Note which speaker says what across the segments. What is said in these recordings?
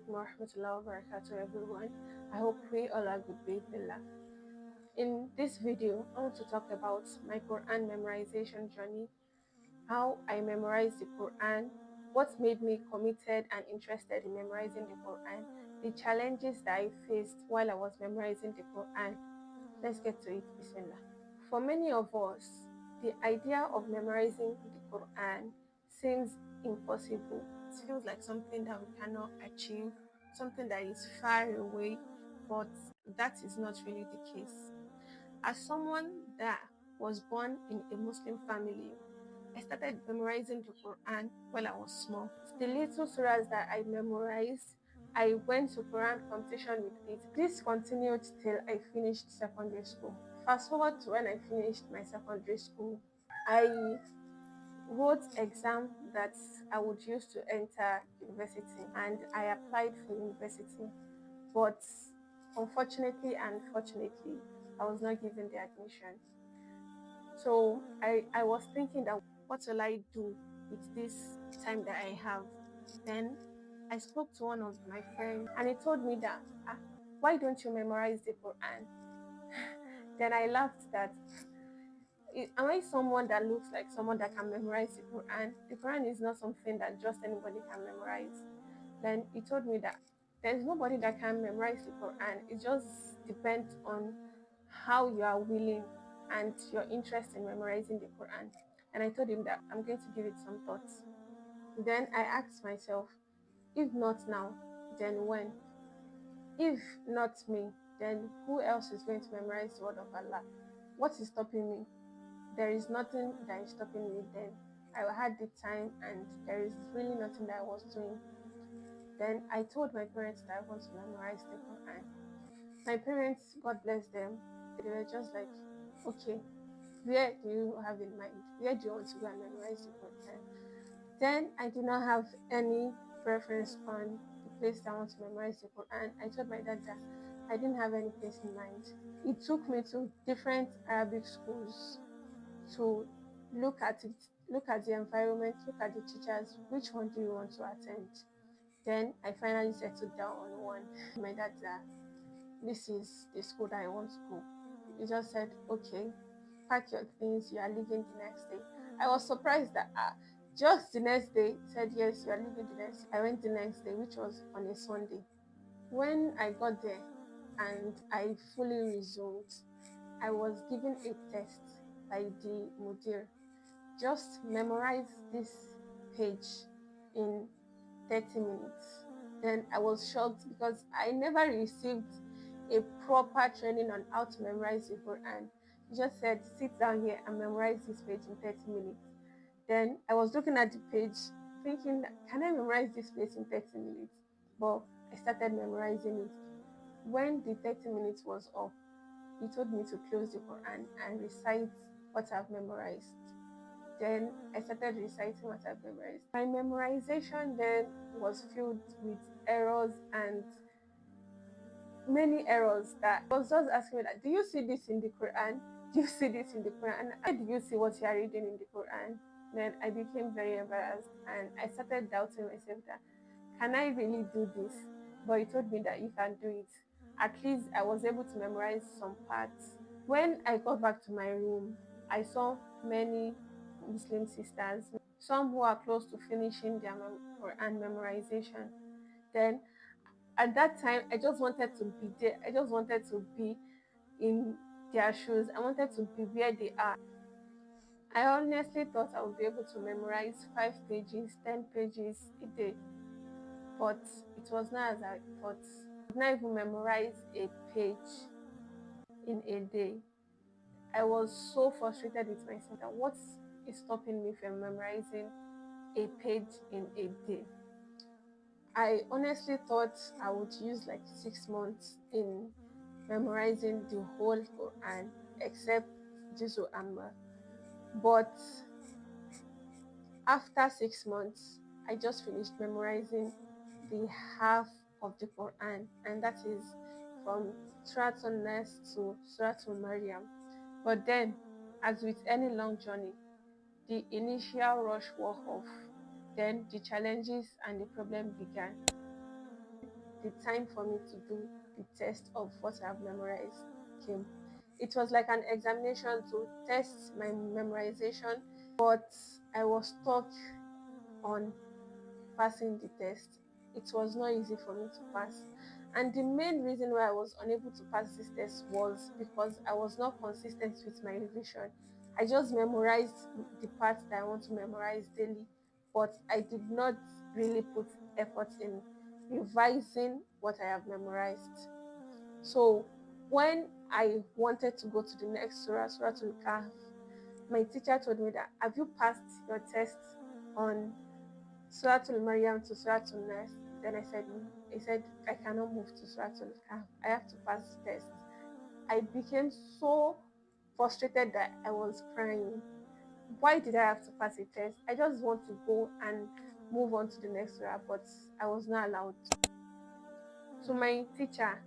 Speaker 1: alaykum wa rahmatullahi wa barakatuh, everyone. I hope we all are good with Allah. In this video, I want to talk about my Quran memorization journey, how I memorized the Quran, what made me committed and interested in memorizing the Quran, the challenges that I faced while I was memorizing the Quran. Let's get to it. Bismillah. For many of us, the idea of memorizing the Quran seems impossible. It feels like something that we cannot achieve, something that is far away, but that is not really the case. As someone that was born in a Muslim family, I started memorizing the Quran while I was small. The little surahs that I memorized, I went to Quran competition with it. This continued till I finished secondary school. Fast forward to when I finished my secondary school, I wrote exam that I would use to enter university, and I applied for university. But unfortunately and fortunately, I was not given the admission. So I was thinking that what will I do with this time that I have? Then I spoke to one of my friends and he told me that, why don't you memorize the Quran? Then I laughed that, am I someone that looks like someone that can memorize the Quran? The Quran is not something that just anybody can memorize. Then he told me that there's nobody that can memorize the Quran. It just depends on how you are willing and your interest in memorizing the Quran. And I told him that I'm going to give it some thoughts. Then I asked myself, if not now, then when? If not me, then who else is going to memorize the word of Allah? What is stopping me? There is nothing that is stopping me then. I had the time and there is really nothing that I was doing. Then I told my parents that I want to memorize the Quran. My parents, God bless them, they were just like, okay, where do you have in mind? Where do you want to go and memorize the Quran? Then I did not have any preference on the place that I want to memorize the Quran. I told my dad that I didn't have any place in mind. It took me to different Arabic schools to look at it, look at the environment, look at the teachers, which one do you want to attend? Then I finally settled down on one. My dad said, this is the school that I want to go. He just said, okay, pack your things, you are leaving the next day. I was surprised that just the next day, he said, yes, you are leaving the next day. I went the next day, which was on a Sunday. When I got there and I fully resumed, I was given a test by the mudir. Just memorize this page in 30 minutes. Then I was shocked because I never received a proper training on how to memorize the Quran. He just said, sit down here and memorize this page in 30 minutes. Then I was looking at the page thinking, can I memorize this page in 30 minutes? But I started memorizing it. When the 30 minutes was up, he told me to close the Quran and recite what I've memorized. Then I started reciting what I've memorized. My memorization then was filled with errors and many errors that I was just asking me that, do you see this in the Quran? Do you see this in the Quran? How do you see what you are reading in the Quran? Then I became very embarrassed and I started doubting myself that, can I really do this? But he told me that you can do it. At least I was able to memorize some parts. When I got back to my room, I saw many Muslim sisters, some who are close to finishing their Quran memorization. Then at that time, I just wanted to be there. I just wanted to be in their shoes. I wanted to be where they are. I honestly thought I would be able to memorize 5 pages, 10 pages a day, but it was not as I thought. I could not even memorize a page in a day. I was so frustrated with myself that what is stopping me from memorizing a page in a day? I honestly thought I would use like 6 months in memorizing the whole Quran except Juzu Amma. But after 6 months, I just finished memorizing the half of the Quran, and that is from Suratul Nas to Suratul Maryam. But then, as with any long journey, the initial rush wore off. Then the challenges and the problem began. the time for me to do the test of what I've memorized came. It was like an examination to test my memorization, but I was stuck on passing the test. It was not easy for me to pass. And the main reason why I was unable to pass this test was because I was not consistent with my revision. I just memorized the parts that I want to memorize daily, but I did not really put effort in revising what I have memorized. So when I wanted to go to the next surah, Surah Al-Kahf, my teacher told me that, have you passed your test on Surah Maryam to Surah Nas? Then I said no. He said I cannot move to Surah Kahf. I have to pass the test. I became so frustrated that I was crying. Why did I have to pass a test? I just want to go and move on to the next surah, but I was not allowed. So my teacher,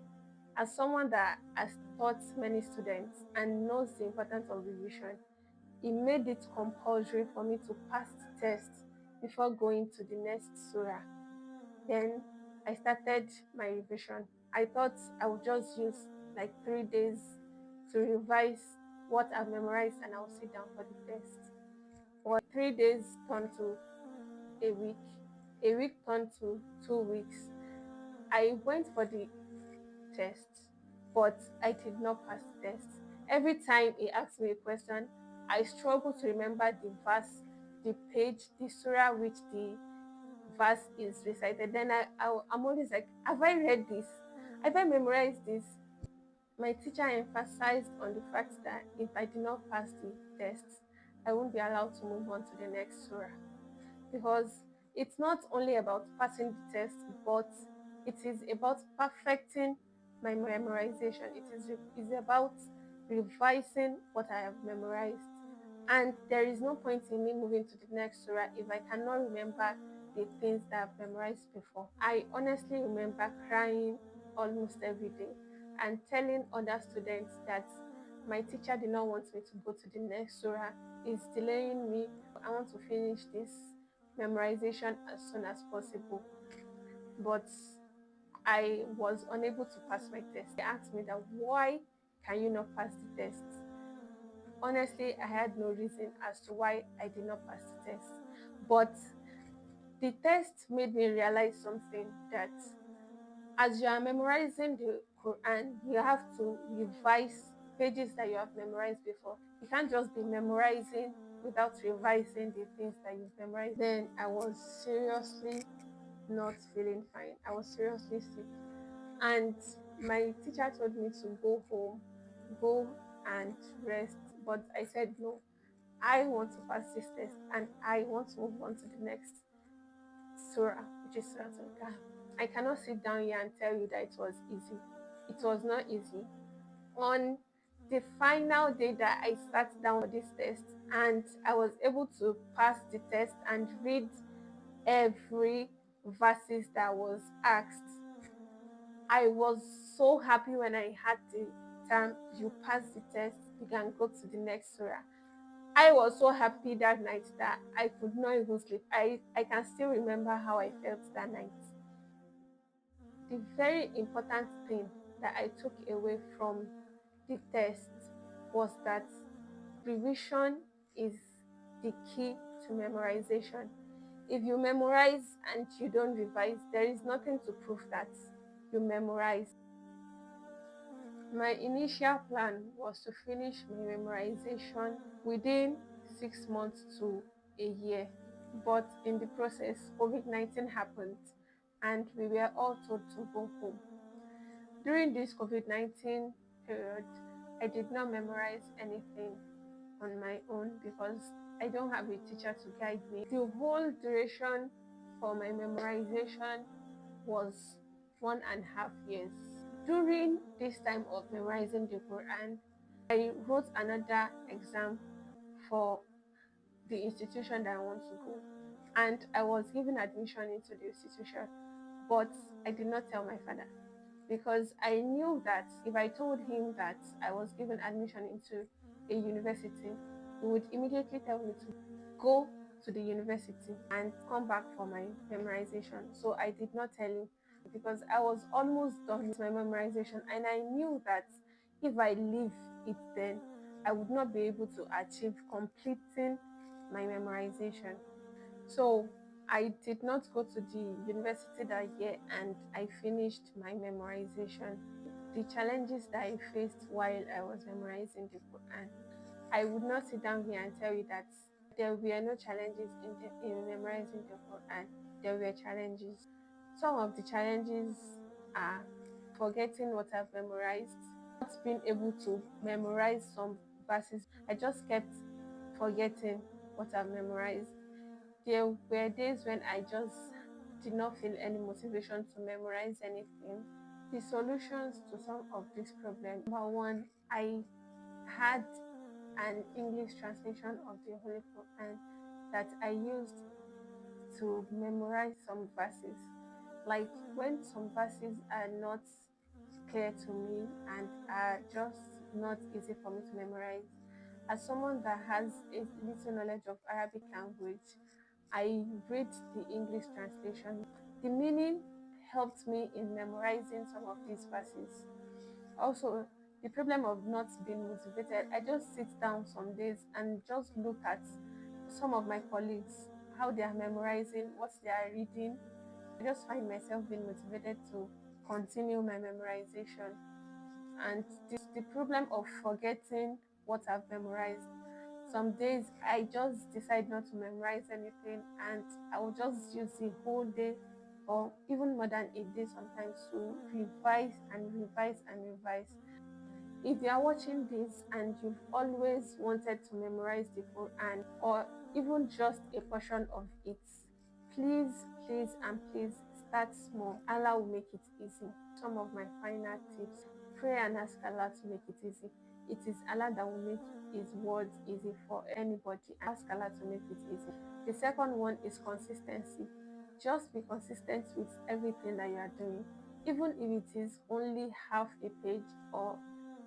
Speaker 1: as someone that has taught many students and knows the importance of revision, he made it compulsory for me to pass the test before going to the next surah. Then I started my revision. I thought I would just use like 3 days to revise what I've memorized and I'll sit down for the test. But 3 days turned to a week turned to 2 weeks. I went for the test, but I did not pass the test. Every time he asked me a question, I struggle to remember the verse, the page, the surah which the verse is recited. Then I'm always like, have I read this? Have I memorized this? My teacher emphasized on the fact that if I did not pass the test, I won't be allowed to move on to the next surah, because it's not only about passing the test, but it is about perfecting my memorization. It is about revising what I have memorized. And there is no point in me moving to the next surah if I cannot remember the things that I've memorized before. I honestly remember crying almost every day and telling other students that my teacher did not want me to go to the next surah, is delaying me. I want to finish this memorization as soon as possible. But I was unable to pass my test. They asked me that, why can you not pass the test? Honestly, I had no reason as to why I did not pass the test. But the test made me realize something, that as you are memorizing the Quran, you have to revise pages that you have memorized before. You can't just be memorizing without revising the things that you've memorized. Then I was seriously not feeling fine. I was seriously sick. And my teacher told me to go home, go and rest. But I said no. I want to pass this test and I want to move on to the next surah, which is Surah Al-Kahf. I cannot sit down here and tell you that it was easy. It was not easy. On the final day that I sat down for this test and I was able to pass the test and read every verses that was asked, I was so happy when I had the term, you passed the test, you can go to the next surah. I was so happy that night that I could not even sleep. I can still remember how I felt that night. The very important thing that I took away from the test was that revision is the key to memorization. If you memorize and you don't revise, there is nothing to prove that you memorize. My initial plan was to finish my memorization within 6 months to a year, but in the process, COVID-19 happened and we were all told to go home. During this COVID-19 period, I did not memorize anything on my own because I don't have a teacher to guide me. The whole duration for my memorization was 1.5 years. During this time of memorizing the Quran, I wrote another exam for the institution that I want to go, and I was given admission into the institution, but I did not tell my father because I knew that if I told him that I was given admission into a university, he would immediately tell me to go to the university and come back for my memorization. So I did not tell him. because I was almost done with my memorization, and I knew that if I leave it, then I would not be able to achieve completing my memorization. So I did not go to the university that year, and I finished my memorization. The challenges that I faced while I was memorizing the Quran, I would not sit down here and tell you that there were no challenges in memorizing the Quran. There were challenges. Some of the challenges are forgetting what I've memorized, not being able to memorize some verses. I just kept forgetting what I've memorized. There were days when I just did not feel any motivation to memorize anything. The solutions to some of these problems: number one, I had an English translation of the Holy Quran that I used to memorize some verses. Like when some verses are not clear to me and are just not easy for me to memorize, as someone that has a little knowledge of Arabic language, I read the English translation. The meaning helped me in memorizing some of these verses. Also, the problem of not being motivated, I just sit down some days and just look at some of my colleagues, how they are memorizing, what they are reading. I just find myself being motivated to continue my memorization. And the problem of forgetting what I've memorized. Some days I just decide not to memorize anything, and I will just use the whole day or even more than a day sometimes to revise and revise and revise. If you are watching this and you've always wanted to memorize the Quran or even just a portion of it, please, please, and please start small. Allah will make it easy. Some of my final tips: pray and ask Allah to make it easy. It is Allah that will make His words easy for anybody. Ask Allah to make it easy. The second one is consistency. Just be consistent with everything that you are doing, even if it is only half a page or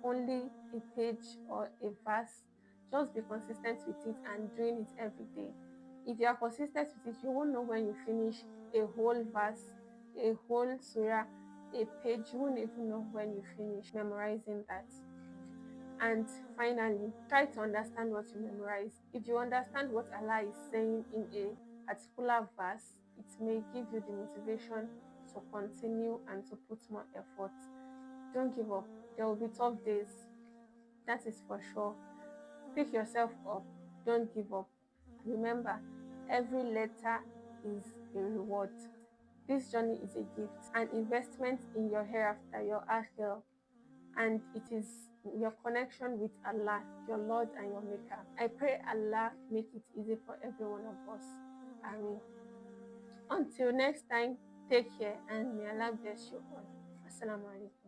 Speaker 1: only a page or a verse. Just be consistent with it and doing it every day. If you are consistent with it, you won't know when you finish a whole verse, a whole surah, a page. You won't even know when you finish memorizing that. And finally, try to understand what you memorize. If you understand what Allah is saying in a particular verse, it may give you the motivation to continue and to put more effort. Don't give up. There will be tough days, that is for sure. Pick yourself up. Don't give up. Remember, every letter is a reward. This journey is a gift, an investment in your hereafter, your akhirah, and it is your connection with Allah, your Lord and your Maker. I pray Allah make it easy for every one of us. Ameen. Until next time, take care and may Allah bless you all. Assalamu alaikum.